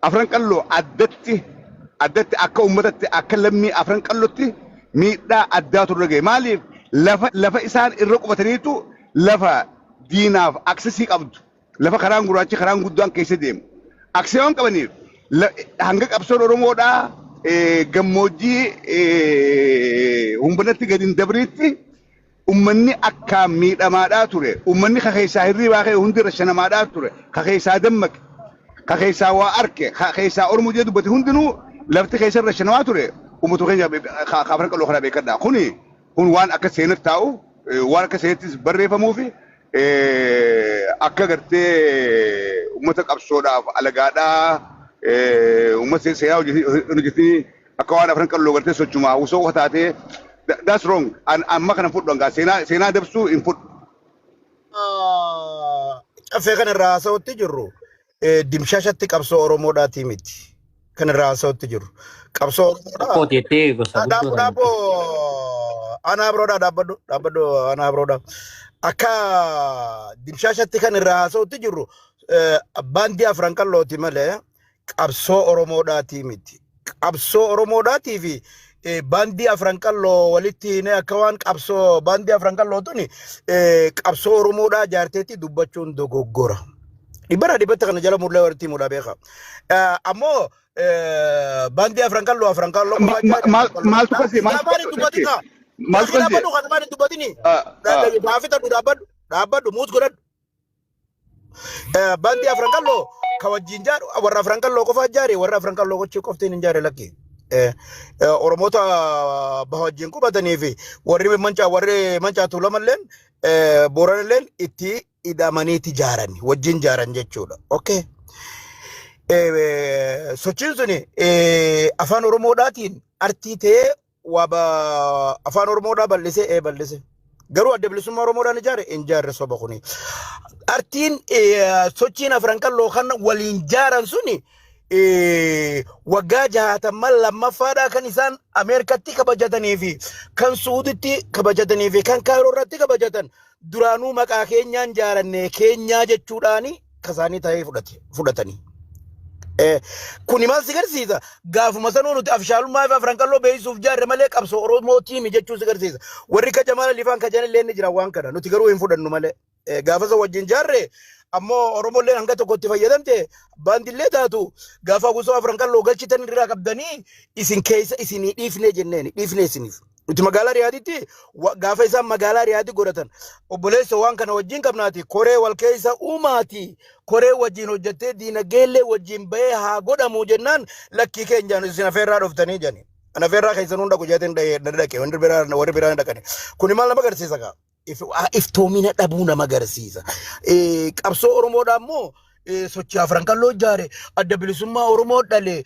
afran qallo addatti akka ummatatti akka lammii afran qallotti miidhaa addaatu rage maaliif lafa isaan irra qubataniitu lafa diinaaf aksesii qabdu lafa karaan gurraachi karaan guddaan keessa deemu aksiyoon qabaniif hanga qabsoon oromoodhaa gammoojjii humbanatti gadi dabriitti ummanni akka miidhamaadhaa ture ummanni kakeessaa hirriibaa kee hundi rashanamaadhaa ture kakeessaa dammaqe kakeessaa waa arke kakeessaa oromoo jee dubbate hundinuu lafti keessa rashanamaa ture ummatu keenya afran qalloo kana beekadha kun waan akka seenatti taa'u waan akka seenattis barreeffamuu fi akka gartee ummata qabsoodhaaf alagaadhaa ummata seenaa hojjetanii akka waan afran qalloo gartee sochumaa usoo taatee that's wrong amma kana fudhu anga seenaa dabsuu hin fudhu. Caffee kanarraa haasa'utti jirru dimshashatti qabsoo oromoodhaatii miti. Kanarraa haasa'utti jirru qabsoo oromoodhaa. Dhaaboo anaa biroodhaa dhaabbadhu anaa biroodhaa. Akka dimshashatti kanarraa haasa'utti jirru baandii afran qallooti malee qabsoo oromoodhaatii miti. Qabsoo oromoodhaatii fi bandi afran qalloo walitti ne akka waan qabsoo bandi afran qalloo tuni qabsoo oromoodhaa jaarteetti dubbachuun dogoggora. Dhibara dhibbatta kana jala mul'ee walitti muudhaa beeka. Ammoo bandi afran qalloo maaltu kasi maaltu kasi maali dubbatini daafita dhaabbadhu muut godhadhu. Bandi afran qalloo ka wajjin jaaru warra afran qalloo qofa jaare warra afran qalloo gochii qoftiin hin jaare lakki. Oromota bahawajjin qubatanii fi warri mancaa tuulamalleen booranilleen itti idamaniiti jaaran wajjin jaaran jechuudha. Okay. Sochiin suni afaan oromoodhaatiin artii ta'ee afaan oromoodhaa bal'ise. Garuu adda bilisummaa oromoodhaan hin jaarre soba kuni. Artiin sochiin afran qalloo kan waliin jaaran suni waggaa 60 lammaffaadhaa kan isaan Ameerikatti kabajatanii fi kan Suuditti kabajatanii fi kan Kaayiroo irratti kabajatan duraanuu maqaa keenyaan jaaranne keenyaa jechuudhaani kasaanii ta'ee fudhatanii. Kuni maal si garsiisa? Gaafuma sanuu nuti afshaalummaa fi afran qalloo beeysuuf jaarre malee qabsoo Oromoo tiimi jechuu si garsiisa. Warri Jamaal Alifaan Kajan illee ni jira waan kana nuti garuu hin fudhannu malee. Gaafa isa wajjin jaarre ammoo Oromoo illee hanga tokkotti fayyadamte baandillee taatu gaafa gusoo afran qalloo galchitan irraa qabdanii isin keessa isinii dhiifne jenneen dhiifne isiniif. Nuti magaalaa Riyaaditti gaafa isaan magaalaa Riyaadi godhatan obboleessa waan kana wajjin qabnaati koree wal keessa uumaati koree wajjin hojjettee diinagdeellee wajjin bahee haa godhamu jennaan lakkii keenyaan isin afeerraa dhuftanii jani. Ana afeerraa keessan hunda guyyaatiin dhaqe warri biraan dhaqani. Kuni maal nama agarsiisa kaa? Iftoomina dhabuu nama agarsiisa. Qabsoo Oromoodhaa immoo sochii afran qalloo jaare adda bilisummaa Oromoo dhale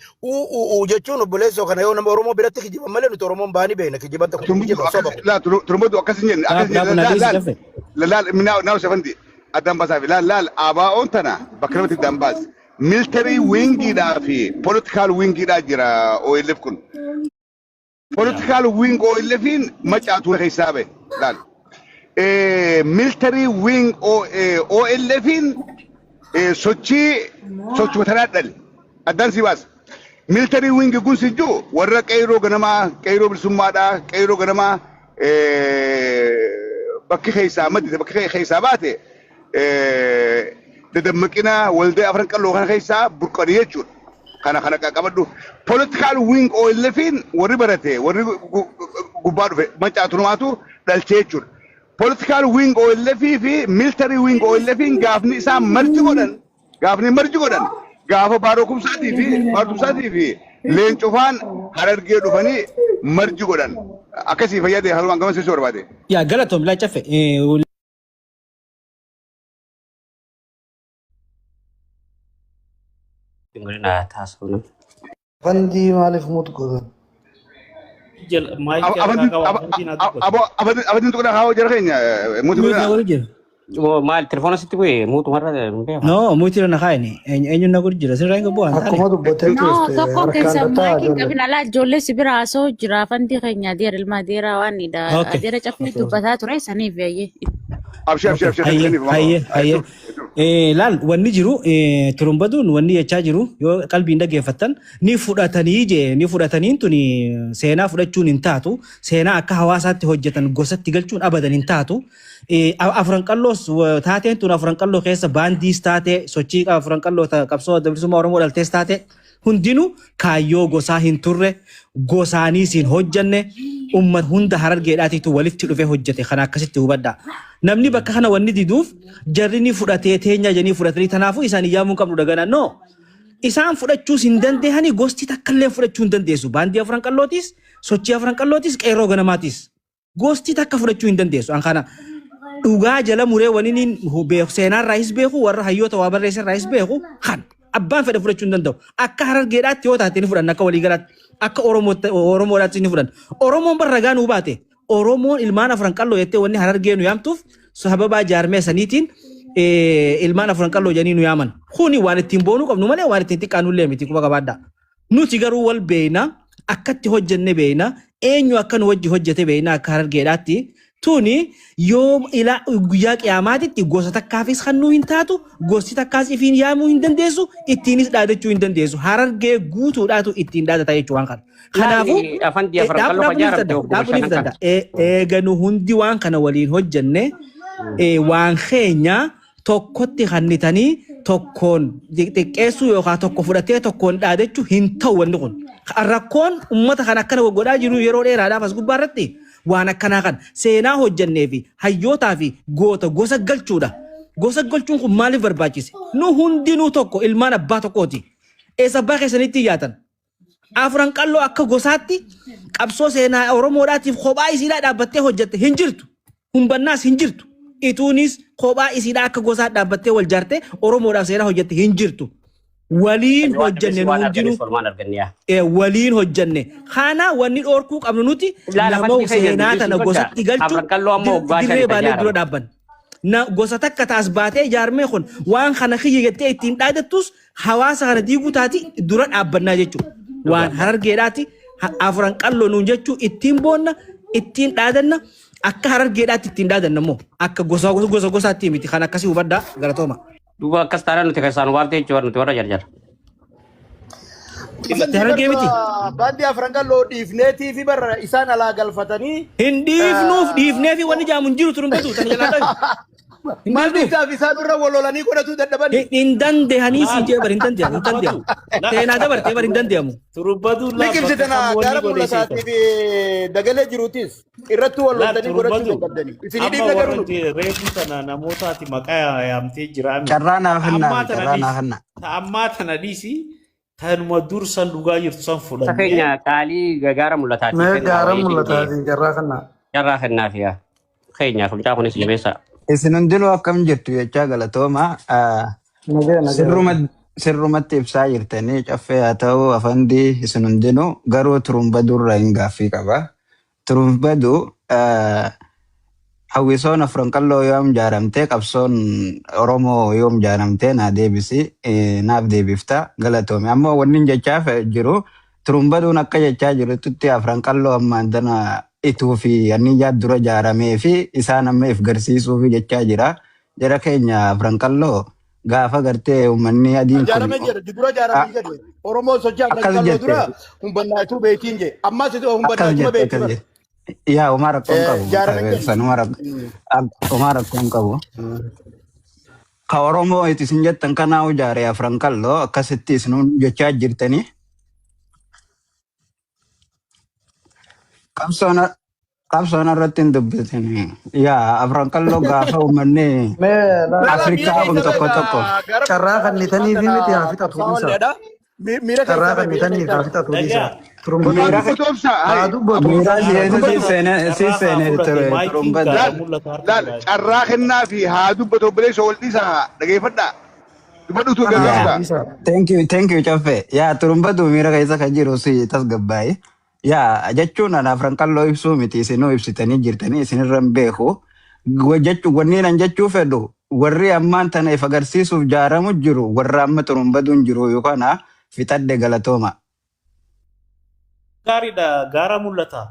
jechuun obboleessa kana yoo nama Oromoo biratti kijiban malee nuti Oromoon baanii beekna kijiban tokko kijiban soba. Turumatu akkasin jenne laal minaa shafandi addaan baasaa fi laal ABO'n tana bakka namatti addaan baas military wingiidhaa fi political wingiidhaa jira OLF kun. Political wing OLFin macaatu keessaa bahe laal. Military wing OLFin sochii matanaadhal addaan si baas military wing kun sijjuu warra qeyroo ganamaa qeyroo bilisummaadhaa qeyroo ganamaa bakki keessaa maddite bakki keessaa baate dadammaqina waldee afran qalloo kana keessaa burqanii jechuudha. Kana qabadhu political wing OLFin warri barate warri gubbaa dhufe macaatu namaatu dhalchee jechuudha. Political wing OLF fi military wing OLF gaafni isaa marji godhan gaafa baaroo kumsaatii fi leencofaan harargee dhufanii marji godhan akkasii fayyade halumaan gama sisoo barbaade. Yaa galatoom laa caffe. Bandi maaliif muut godhan? Abadin tukuna hawa jarkenya mutu mal telepon situ gue mutu marra no mutu na khaini enyu na gurjira sirra ngo buan akkuma dubbatee no tokko keessa maakin qabinala ijoollee sibira asoo jira fanti keenya deer ilma deera waan ida deera cafni dubbataa ture saniif yaayee abshir hayye laal wanni jiru turumbaduun wanni jechaa jiru yoo qalbiin dhaggeeffattan ni fudhataniin tuni seenaa fudhachuun hin taatu seenaa akka hawaasaatti hojjetan gosatti galchuun abadan hin taatu afran qalloos taateen tun afran qalloo keessa baandiis taate sochii afran qalloo qabsoo bilisummaa Oromoo dhaltees taate hundinuu kaayyoo gosaa hin turre gosaaniis hin hojjanne ummat hunda harargeedhaatiitu walitti dhufee hojjete kana akkasitti hubadha namni bakka kana wanni diduuf jarri ni fudhatee teenya janii fudhatanii tanaafuu isaan iyyaamuun qabnu dhagana no isaan fudhachuus hin dandeehani gosti takkallee fudhachuu hin dandeessu baandii afran qallootis sochii afran qallootis qeerroo ganamaatis gosti takka fudhachuu hin dandeessu an kana dhugaa jala muree waniin beeku seenaan raayis beeku warra hayyoota waa barreessan raayis beeku kan abbaan fedha fudhachuu hin danda'u akka harargeedhaatti yoo taate ni fudhanna akka waliigalaatti akka oromoodhaatti ni fudhanna oromoon barragaa nuu baate oromoon ilmaan afran qalloo jettee wanni harargee nu yaamtuuf sababa jaarmee saniitiin ilmaan afran qalloo janii nu yaaman kuni waan ittiin boonuu qabnu malee waan ittiin xiqqaanullee miti quba qabaadha nuti garuu wal beeyna akkatti hojjenne beeyna eenyu akka nu wajji hojjete beeyna akka harargeedhaatti tuni yoom ila guyyaa qiyaamaatitti gosa takkaafis hannuu hin taatu gosti takkaas ifiin yaamuu hin dandeessu ittiinis dhaadachuu hin dandeessu harargee guutuudhaatu ittiin dhaadata jechuu waan kana kanaafuu eeganu hundi waan kana waliin hojjenne waan keenya tokkotti hannitanii tokkoon xiqqeessuu yookaan tokko fudhatee tokkoon dhaadachuu hin ta'u wanni kun rakkoon ummata kan akkana godhaa jiru yeroo dheeraadhaaf as gubbaa irratti waan akkanaa kan seenaa hojjannee fi hayyootaa fi goota gosa galchuudha. Gosa galchuun kun maaliif barbaachise? Nu hundinuu tokko ilmaan abbaa tokkooti. Eessa abbaa keessanitti yaatan? Afran qalloo akka gosaatti qabsoo seenaa Oromoodhaatiif kophaa isiidhaa dhaabbattee hojjatte hin jirtu. Humbannaas hin jirtu. Ituunis kophaa isiidhaa akka gosaa dhaabbattee wal jaarte Oromoodhaaf seenaa hojjatte hin jirtu. Waliin hojjanne hundinuu waliin hojjanne kana wanni dhoorkuu qabnu nuti nama seenaa tana gosatti galchuu dirree baanee dura dhaabban na gosa takka taas baatee jaarmee kun waan kana kiyyattee ittiin dhaadattus hawaasa kana diiguu taati dura dhaabbannaa jechuudha waan harargeedhaati afran qalloo nuun jechuu ittiin boonna ittiin dhaadanna akka harargeedhaatti ittiin dhaadanna immoo akka gosaatti miti kan akkasii hubaddaa galatooma. Duba akkas taanaan nuti keessaan waan ta'e jechuudha nuti warra jarjar. Harargee miti. Baandii afran qalloo dhiifneetii fi barra isaan alaa galfatanii. Hin dhiifnee fi wanni jaamu hin jiru turumbatu tan jalaa Maalditaaf isaan irra walolanii godhatu dadhabanii. hin dandeehanii si jee bari hin dandeehamu. Seenaa dabartee bari hin dandeehamu. Turubbatu Liqimsi tana gara mul'ataatii fi dagalee jiruutis irratti walolanii godhachuu dadhabdanii. Isinii dhiibna garuu. reefu sana namootaati maqaa yaamtee jira. Carraa naaf Ammaa tana dhiisi tanuma dur san dhugaa jirtu san fudhanne. Safeenya qaalii gaara mul'ataati. Mee gaara mul'ataati carraa kana. Carraa kennaaf yaa. Keenya funcaa kunis jabeessa. Isin hundinuu akkam jirtu jechaa galatooma. Sirrumatti ibsaa jirtanii caffee haa ta'u afandii isin hundinuu garuu turumbadurra hin gaaffii qaba. Turumbadu hawwisoon afran qalloo yoom jaaramtee qabsoon Oromoo yoom jaaramtee naa deebisi naaf deebifta galatoome. Ammoo wanni jechaa jiru turumbaduun akka jechaa jirutti afran qalloo ammaan tana ituu fi anni dura jaaramee fi isaan amma if garsiisuu fi jechaa jira. Jara keenya afran qalloo gaafa gartee uummanni adiin kun. Jaaramee jira dura jaaramee jedhe Oromoo sochii afran qalloo dura humbannaatuu beetiin je ammas humbannaatuu beetiin. Yaa Umar rakkoon qabu. San Umar rakkoon qabu. Ka Oromoo isin jettan kanaa ijaaree afran qalloo akkasitti isin jechaa jirtanii. Qabsoon irratti hin dubbatini. Yaa afran qalloo gaafa uummanni Afrikaa kun tokko. Carraa kan nitanii fi miti haa fixatu isa. Carraa kan nitanii fi haa fixatu isa. Miira si seenee ture turumbada. laal carraa kennaa fi haa dubbatu obboleessa wal dhiisaa dhageeffadhaa. Dubbadhuutu gaggaasaa. Thank you Caffee. Yaa turumbadu miira keessa kan jiru si tasgabbaa'e. Yaa jechuun ana afran qalloo ibsuu miti isinuu ibsitanii jirtanii isinirra hin beeku. Wanni an jechuu fedhu warri ammaan tana if agarsiisuuf jaaramu jiru warra amma turumbaduun jiru yookaan fixadde galatooma. Gaariidha gaara mul'ata.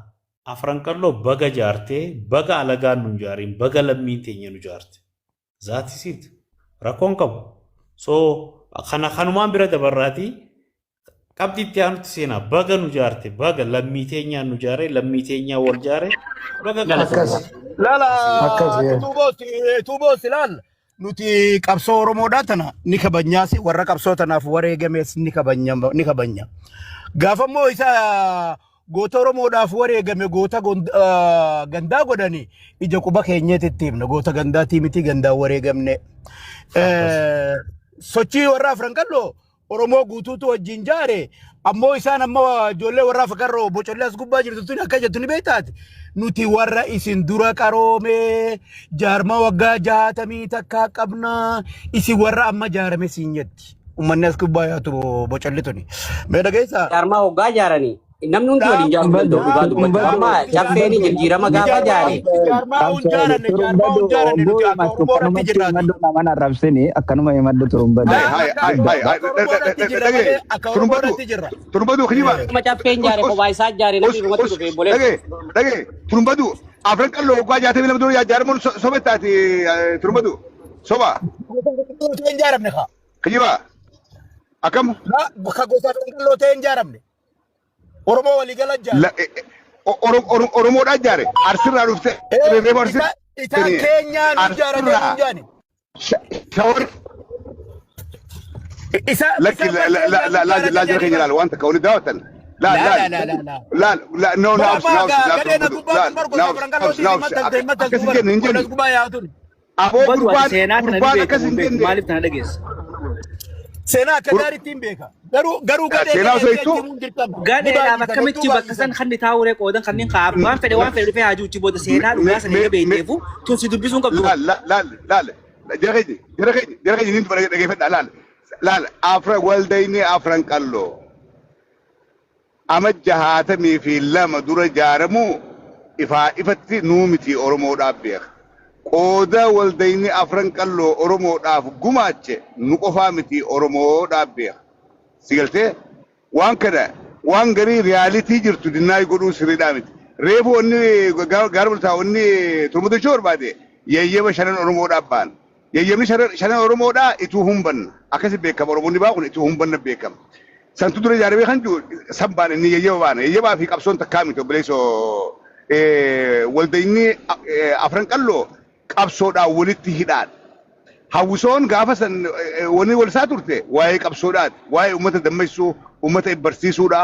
Afran qalloo baga jaartee baga alagaan nu jaarin baga lammiin teenya nu jaarte. Zaatisiit rakkoon qabu. So kanumaan bira dabarraati qabdi itti aanutti seenaa baga nu jaarte baga lammii teenyaan nu jaare lammii teenyaa wal jaare baga Lala tuubos ilaal nuti qabsoo Oromoodhaa tana ni kabajnaasi warra qabsoo tanaaf wareegames ni kabanya. Gaafa immoo isa goota Oromoodhaaf wareegame goota gandaa godhani ija quba keenyatti himna goota gandaatii miti gandaa wareegamne. Sochii warra Afran Qalloo Oromoo guutuutu wajjin jaare ammoo isaan amma ijoollee warra Fakarroo bocollee as gubbaa jirtu tuni akka jettu ni beektaati. Nuti warra isin dura qaroome jaarma waggaa 60 takka qabna isin warra amma jaarame siin jetti. Uummanni as gubbaa yaatu bocollee tuni. Mee dhageessaa? Jaarmaa waggaa jaaranii. Namni hundi waliin jaaru dhugaa dubbatu. Amma caffeeni jijjiirama gaafa jaare. Jaarmaa hunjaaranne nuti akka Oromoodhaatti jirraati. Naman arrabsini akkanuma himaddu turumbadu. Turumbadu kijiba. Amma caffeen jaare kophaa isaa jaare namni dhumatti dhufee bolee. Dhage turumbadu Afran Qalloo waggaa 60 dura jaaramuun sobettaati turumbadu soba. Teen jaaramne kaa. Kijiba akkam. Bakka gosa Afran Qalloo teen jaaramne. Oromoo waliigala jaare. Oromoodhaa jaare arsirraa dhufte reeba arsirraa. Isaan keenyaan ijaarame hundaani. Shawar. Lakki la jira keenya laal wanta ka'uuni daawwatan. La no akkasi jennu hin jennu. Aboo gurbaan akkasi hin jenne. Maaliif tana dhageessa? Seenaa akka gaariitti hin beeka. Garuu seenaa osoo ittuu Gaadheedhaaf akkamitti bakka san kan taa'uree qoodan kanneen qaab waan fedhe dhufee haajuutti booda seenaa dhugaa sana eega beekteefu tun si dubbisuun qabdu. Laal jara keenya ni dhageeffadha laal afra waldayni Afran Qalloo ama 62 dura jaaramu ifatti nuu miti Oromoodhaaf beeka. Qooda waldayni Afran Qalloo Oromoodhaaf gumaache nu qofaa miti Oromoodhaaf beeka. Sigaltee waan kana waan garii riyaalitii jirtu dinnaay godhuu sirriidhaa miti. Reefu onni gaara bultaa onni turmudachuu barbaade yeeyyama 5 Oromoodhaaf ba'an. Yeeyyamni 5 Oromoodhaa ituu humbanna. Akkasi beekama Oromoonni baakun ituu humbanna beekama. Santu dura jaaramee kan jiru sabbaan inni yeeyyama baana. Yeeyyamaa fi qabsoon takkaa miti obboleessoo waldayni Afran Qalloo qabsoodhaan walitti hidhaan. Hawwisoon gaafa san wanni wal isaa turte waa'ee qabsoodhaati. Waa'ee uummata dammaysuu, uummata barsiisuudha,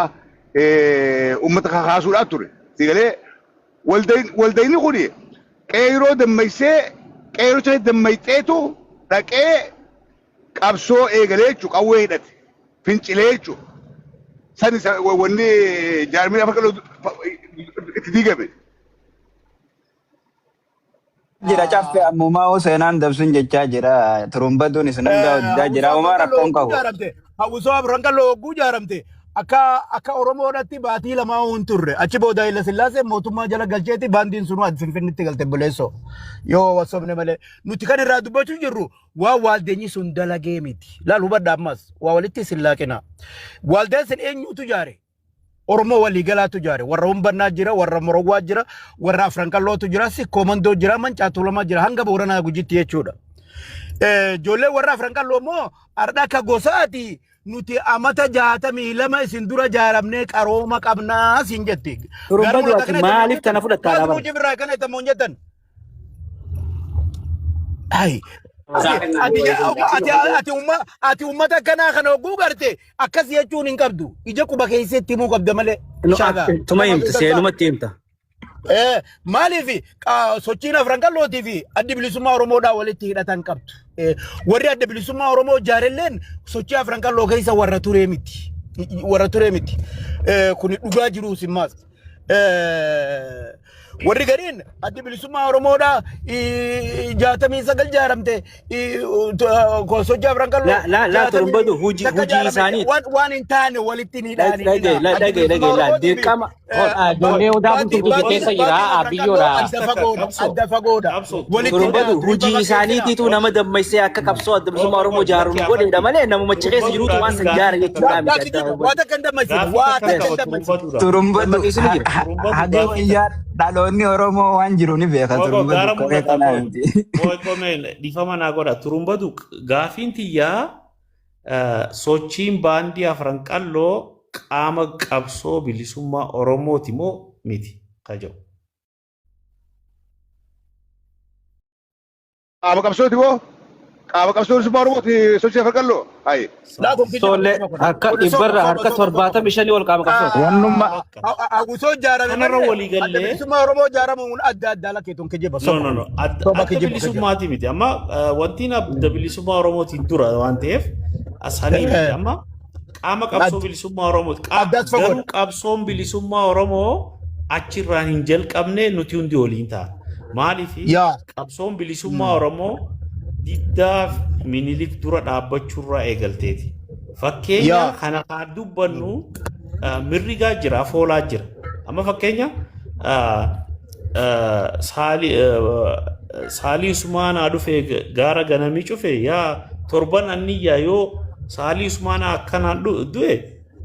uummata kakaasuudha ture. Sigalee waldayni kuni qeeroo dammaysee qeerota dammayxeetu dhaqee qabsoo eegalee jechuudha qawwee hidhate fincilee jechuudha. San wanni jaarmeen Afran Qalloo itti diigame. Jira caffee ammumaa seenaan dabsuun jechaa jira turumbaduun isin hundaa hojjaa jira uumaa rakkoon qabu. Hawwisoo Afran Qalloo hogguu jaaramte akka Oromoodhaatti baatii lamaa hin turre achi booda Haile Sillaasee mootummaa jala galcheeti baandiin sunu ati Finfinneetti galte buleessoo yoo wasobne malee nuti kan irraa dubbachuu jirru waa waaldeenyi sun dalagee miti laal hubadha ammas waa walitti sillaaqina waaldeen sun eenyutu jaare Oromoo waliigalaatu jaare warra humbannaa jira warra morowwaa jira warra Afran Qallootu jira si koomandoo jira mancaatu lama jira hanga Booranaa Gujitti jechuudha. Ijoollee warra Afran Qalloo immoo ardhaa akka gosaati nuti amata 62 isin dura jaaramnee qarooma qabnaa siin jetti. Turumbadu ati maaliif tana fudhattaa dhaabaa? Maaliif birraa kana ittamoo jettan? Ay. Ati ummata kanaa kana hogguu garte akkas jechuun hin qabdu. Ija quba keessatti himuu qabda malee. Tuma himta seenumatti himta. Maaliif sochiin Afran Qallootii fi adda bilisummaa Oromoodhaa walitti hidhatan qabdu. Warri adda bilisummaa Oromoo jaarelleen sochii Afran Qalloo keessa warra turee miti. Kuni dhugaa jiru simmaas. Warri gariin adda bilisummaa Oromoodhaa 69 jaaramte sochii Afran Qalloo. La turumbadu hujii isaanii. Waan hin taane walitti ni dhaani. Dhagee dirqama Ijoollee odaa bultumtuu keessa jira biyyoodha. Adda fagoodha. Turumbatu hojii isaaniitiitu nama dammaysee akka qabsoo adda bilisummaa Oromoo ijaaruun godheedha malee namuma achi keessa jiruutu waan san jaara jechuudha miti. Waata kan dammaysiisu waata kan dammaysiisu. Turumbatu hagee wayyaa dhaloonni Oromoo waan jiru ni beeka turumbatu koree kanaa miti. Dhiifama naa godha turumbatu gaafiin tiyyaa sochiin baandii afran qalloo qaama qabsoo bilisummaa Oromooti moo miti kajabu. Qaama qabsooti moo? Qaama qabsoo bilisummaa Oromooti sochii afran qalloo? Hayi. Tole akka dhibbarra harka 75 ol qaama qabsooti. Wannummaa Agusoo jaarame Kanarra walii gallee. bilisummaa Oromoo jaaramuun adda addaa lakkeetuun kijibba. No. Adda bilisummaati miti. Amma wantiin adda bilisummaa Oromootiin dura waan ta'eef asanii miti. Amma qaama qabsoo bilisummaa Oromooti. Garuu qabsoon bilisummaa Oromoo achirraan hin jalqabne nuti hundi waliin ta'a. Maaliif qabsoon bilisummaa Oromoo diddaa minilik dura dhaabbachuurraa eegalteeti. Fakkeenya kana kan dubbannu mirrigaa jira, foolaa jira. Amma fakkeenya saalii Usmaanaa dhufee gaara ganamii cufe yaa torban anniyyaa yoo saalii Usmaanaa akkanaan du'e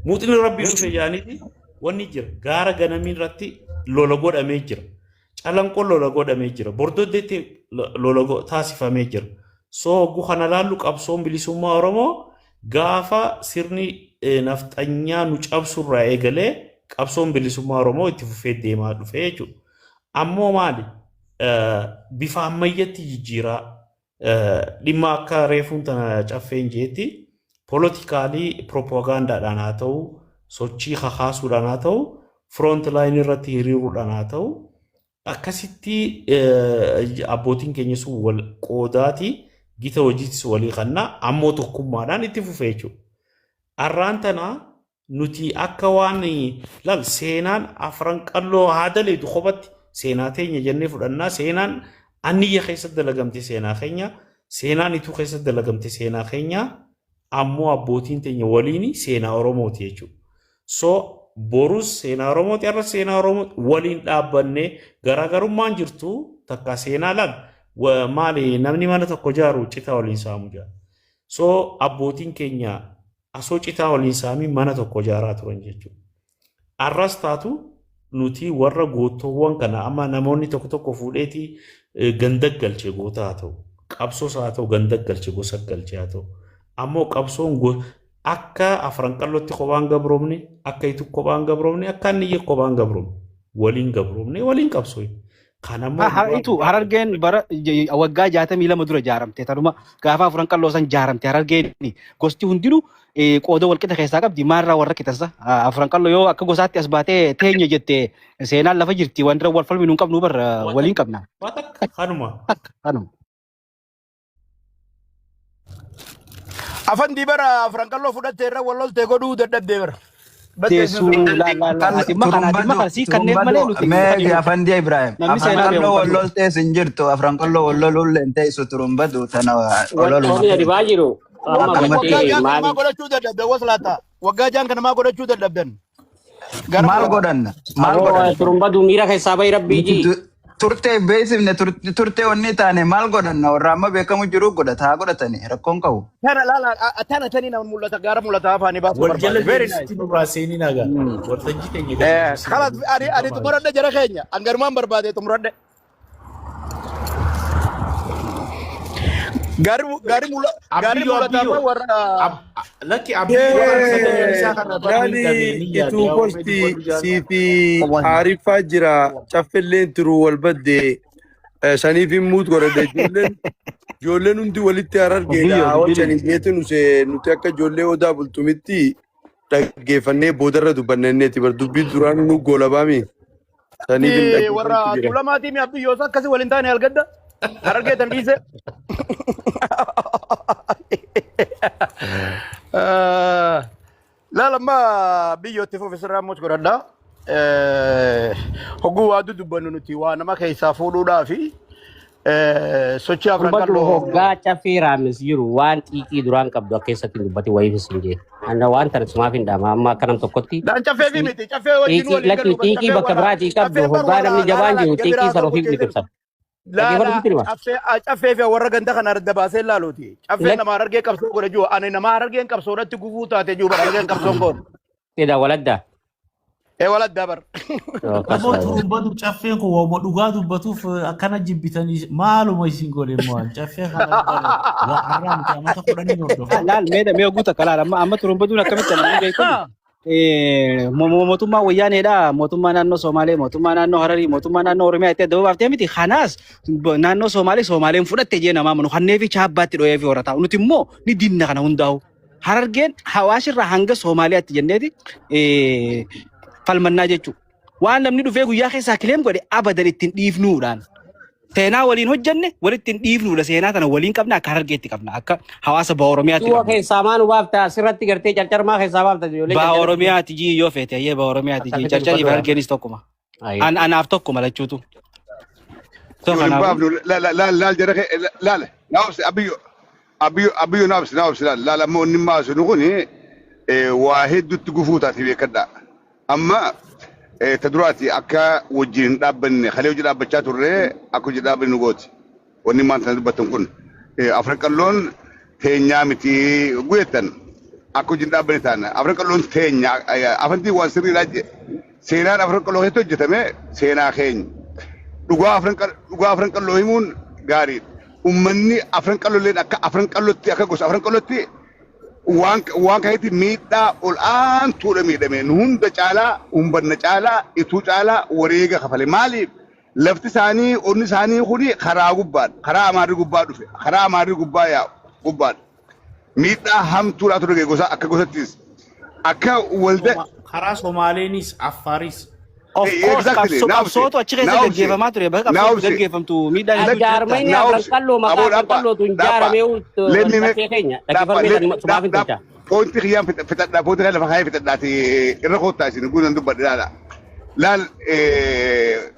muuxni rabbii dhufe jaaniiti wanni jira. Gaara ganamii irratti lola godhamee jira. Calanqoon lola godhamee jira. Bordoddeetti lola taasifamee jira. So hogguu kana laallu qabsoon bilisummaa Oromoo gaafa sirni nafxanyaa nu cabsurraa eegalee qabsoon bilisummaa Oromoo itti fufee deemaa dhufe jechuudha. Ammoo maali? Bifa ammayyatti jijjiiraa dhimma akka reefuun tana caffeen jeetti polotikaalii propoogaandaadhaan haa ta'u sochii kakaasuudhaan haa ta'u front line irratti hiriiruudhaan haa ta'u akkasitti abbootiin keenya sun wal qoodaati gita hojiitis walii kannaa ammoo tokkummaadhaan itti fufee jechuudha. Arraan tanaa nuti akka waan laal seenaan afran qalloo haa daleetu kophaatti seenaa teenya jennee fudhannaa seenaan anniyya keessatti dalagamte seenaa keenya seenaan ituu keessatti dalagamte seenaa keenya ammoo abbootiin teenya waliin seenaa Oromooti jechuudha. So borus seenaa Oromooti arra seenaa Oromooti waliin dhaabbannee garaagarummaan jirtu takka seenaa laal maali namni mana tokko jaaru citaa waliin saamu jaara. So abbootiin keenya asoo citaa waliin saamii mana tokko jaaraa turan jechuudha. Arras taatu nuti warra gootowwan kana amma namoonni tokko fuudheeti gandaggalche goota haa ta'u qabsoos haa ta'u gandaggalche gosa galche haa ta'u ammoo qabsoon akka afran qallootti kophaan gabroomne akka itu kophaan gabroomne akka anniyye kophaan gabroomne waliin qabsoo. Itu Harargeen bara waggaa 62 dura jaaramte tanuma gaafa afran qalloo san jaaramte Harargeen gosti hundinuu qooda walqixa keessaa qabdi maarraa warra qixassa afran qalloo yoo akka gosaatti as baatee teenya jette seenaan lafa jirti wanti wal falmi nuun qabnu bar waliin qabna. Kanuma. Afan dibara afran qalloo fudhattee irra walloltee godhuu dadhabdee bara. Teessu Megi Afandi Ibrahim. Afran qalloo walloltee sin jirtu afran qalloo walloluu hin teessu turumbatu tana walloluu. Toni adibaa jiru. Waggaa jaan kana maa godhachuu dadhabdan. Maal godhanna? Turumbatu miira keessaa bahi rabbii turtee beeksifne turtee wanni taane maal godhanna warra amma beekamu jiru godhataa godhatanii rakkoon qabu. Tana tani nama mul'ata gaara mul'ata afaanii baasu barbaade. Very nice. Raaseenii nagaa. Waltajjii keenya. Kala ani xumuradde jara keenya angarumaan barbaade xumuradde. Gaari mul'ata warra. Laki Gani itu posti sifi Arifah jira cafelleen turu walbadde sanii fi muut godhadhe ijoolleen hundi walitti Harargeedha hojjanii jeetu nuti akka ijoollee odaa bultumitti dhaggeeffannee boodarra dubbanneeti bar dubbii duraan nu goolabaami. Warra tuulamaatii mi abbiyyoosa akkasii waliin taane algadda Harargeetan dhiise. La lama biyyootti fuufisirraa Ramos godhadha. Hogguu waa dudubbannu nuti waa nama keessaa fuudhuudhaa fi sochii afran Turumbatu qalloo hoggaa caffee raamis jiru waan xiiqii duraan qabdu akka keessatti dubbate wayii sin jee. Anna waan tan sumaaf hin dhaama amma akkanam tokkotti. daan caffee fi miti caffee wajjin Xiiqii waliin lakki xiiqii bakka biraatii qabdu hoggaa namni jabaan jiru xiiqii sana ofiif liqimsan. caffee fi warra ganda kana adda baasee ilaaluuti caffee nama argee qabsoo godha jiru ani nama argeen qabsoodhatti gufuu taate jiru argeen qabsoon goon. Eda waladda. Waladdaa bar. Ammoo turumbatu caffeen kun waan dhugaa dubbatuuf akkana jibbitanii maaluma isin godhe mo'an caffee kana waa arraan qaamata kudhanii hordofa. Laal mee guuta kalaal amma turumbatuun akkamitti namni beekudha. Mootummaa wayyaaneedha mootummaa naannoo Somaalee mootummaa naannoo Hararii mootummaa naannoo Oromiyaa itti adda baaftee miti kanaas naannoo Somaaleen fudhatte jee namaa manu kannee fi chaabbaatti dho'ee fi horataa nuti immoo ni dinna kana hundaa'u Harargeen hawaasirraa hanga Somaaliyaatti jenneeti falmannaa jechuudha. Waan namni dhufee guyyaa keessaa kileem godhe abadan ittiin dhiifnuudhaan. Seenaa waliin hojjenne walitti hin dhiifnuudha seenaa tana waliin qabna akka Harargeetti qabna akka hawaasa ba'a Oromiyaatti. Tuwa keessaa maanu baafta asirratti gartee carcarmaa keessaa baafta. Ba'a Oromiyaatti jii yoo feete ayyee ba'a Oromiyaatti jii carcarii fi Harargeenis tokkuma. Anaaf tokkuma lachuutu. laal jara laal naafsi abiyyo naafsi laal ammoo inni maasu kuni waa hedduutti gufuu taate beekadha. Amma taduraati akka wajjin dhaabbanne kalee hojii dhaabbachaa turre akka hojii dhaabbanne nu gooti. Wanni maanta dubbatan kun afran qalloon teenyaa miti guyetan akka hojii dhaabbanne taana afran qalloon teenya afantii waan sirriidhaa seenaan afran qalloo keessatti hojjetame seenaa keenya. Dhugaa afran qalloo himuun gaariidha. Uummanni afran qallooleen akka afran qallootti akka gosa afran qallootti waan kanatti miidhaa ol aantuudha miidhame nu hunda caalaa uumbanna caalaa ituu caalaa wareega kafale maaliif lafti isaanii onni isaanii kuni karaa gubbaadha karaa amaarri gubbaa dhufe karaa amaarri gubbaa yaa'u gubbaadha miidhaa hamtuudha ture gosa akka gosattis akka walda karaa Somaaleenis Affaaris. Of course, qabsootu achi keessa gaggeeffamaa ture bakka qabsootu gaggeeffamtu miidhaan Jaarmeen afran qalloo maqaa qallootu hin jaaramee taphee keenya dhaggeeffamee sumaaf hin tolcha. Pointi kiyyaan fixadhaa pointi kan lafa kaayee fixadhaati irra koottaa isin guutan dubbadhaadha. Laal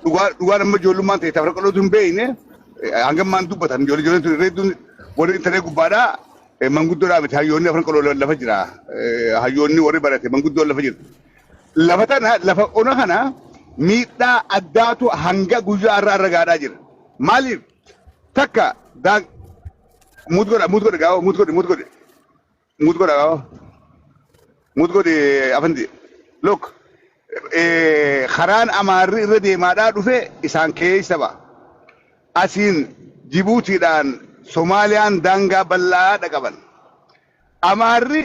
dhugaa nama ijoollummaan ta'e afran qallootu hin beekne hangammaan dubbatan ijoolleen tun reedduun warri intaree gubbaadhaa manguddoodhaa miti hayyoonni afran qalloo lafa jira hayyoonni warri barate manguddoon lafa jira. Lafa tana lafa ona kana miidhaa addaatu hanga guyyaa irra gaadhaa jira. Maaliif takka mudgode afanti look karaan amaarri irra deemaadhaa dhufe isaan keessa ba'a. Asiin Jibuutiidhaan Somaaliyaan daangaa bal'aa dhaqaban. Amaarri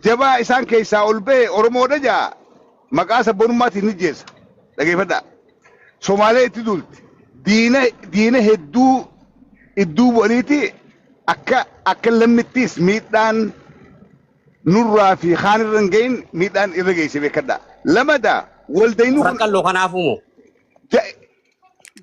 jabaa isaan keessaa ol ba'e Oromoodha jaa. Maqaa sabboonummaatti ni jeessa dhageeffadhaa. Somaalee itti dulti diina hedduu idduu waliiti akka lammittis miidhaan nurraa fi kaan irra hin gahin miidhaan irra geesse beekadhaa. Lamada waldayinuu afran qalloo kanaafumoo.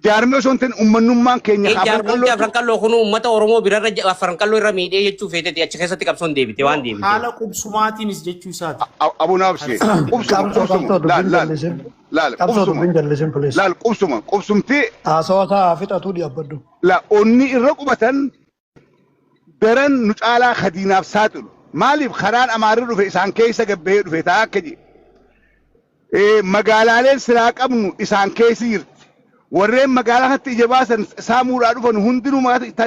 Jaarmee osoo hin ta'in uummanummaan keenya afran qalloo kun uummata Oromoo birarra afran qalloo irra miidhee jechuu feeteeti achi keessatti qabsoon deebite waan deebite. Haala qubsumaatiinis jechuu isaati. Abunaabsi laal qubsumti haasawaa fixatuu dhiyaabbaddu. La onni irra qubatan daran nu caalaa kadiinaaf saaxilu. Maaliif karaan amaarri dhufe isaan keessa gabbahee dhufe taa akka jedhe. Magaalaaleen silaa qabnu isaan keessi jirti. Warreen magaalaa kanatti ija baasan saamuudhaa dhufan hundinuu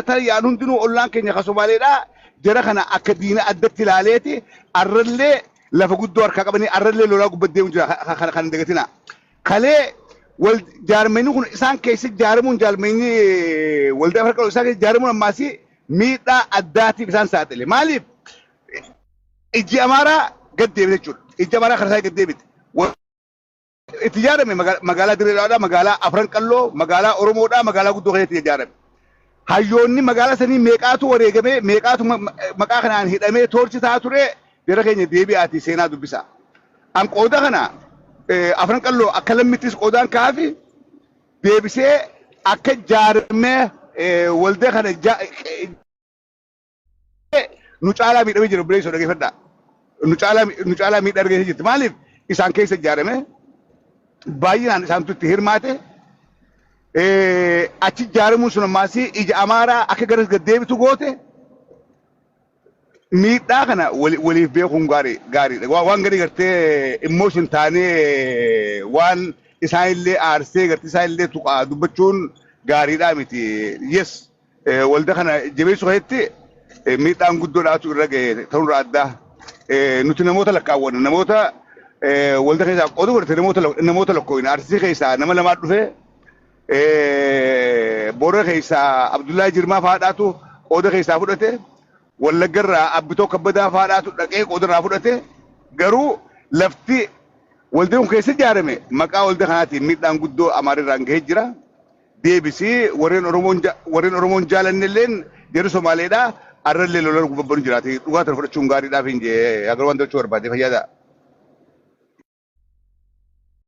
tayyaan hundinuu ollaan keenya ka Somaaleedhaa jara kana akka diina addatti ilaaleeti arrallee lafa guddoo harkaa qabanii arrallee lolaa gubbaddee jira kan dagatina. Kalee wal jaarmeenyi kun isaan keessa jaaramuun jaarmeenyi waldaa Afran Qalloo isaan keessa jaaramuun ammaasi miidhaa addaatiif isaan saaxile. Maaliif ijji amaaraa gad deebite jechuudha. Ijji amaaraa kan isaa gad deebite. Itti ijaarame magaalaa Dirreedhaadhaa, magaalaa Afran Qalloo, magaalaa Oromoodhaa, magaalaa guddoo keessatti ijaarame. Hayyoonni magaalaa sanii meeqaatu wareegamee, meeqaatu maqaa kanaan hidhamee toorchi taa ture jara keenya deebi'aati seenaa dubbisa. An qooda kana Afran Qalloo akka lammittis qoodaan kaafi deebisee akka jaarmee waldaa kana nu caalaa miidhamee jira bileessoo dhageeffadhaa. Nu caalaa miidhaa argee jirti. Maaliif isaan keessa ijaarame? Baay'inaan isaantu itti hirmaate achi jaaramuun sun ammaasii ija amaaraa akka garas gaddeebitu goote miidhaa kana waliif beekuun gaariidha. Waan gadi gartee emotion taanee waan isaanillee aarsee gartee isaanillee tuqaa dubbachuun gaariidhaa miti. Yes walda kana jabeessu keessatti miidhaan guddoodhaatu irra ga'e ta'uurra addaa. Nuti namoota lakkaawwanna namoota walda keessaa qoodu godhate namoota lakkoofna arsii keessaa nama lamaa dhufee boora keessaa Abdullahi Jirmaa faadhaatu qooda keessaa fudhate wallaggarraa Abbitoo Kabbadaa faadhaatu dhaqee qoodarraa fudhate garuu lafti walda kun keessa ijaarame maqaa walda kanaatiin miidhaan guddoo amaarirraan gahee jira. Deebisii warreen Oromoon jaalannilleen jedhu Somaaleedhaa arrallee lolan gubabbaru jiraate dhugaa tana fudhachuun gaariidhaaf hin jee agar waan dachuu barbaade fayyada.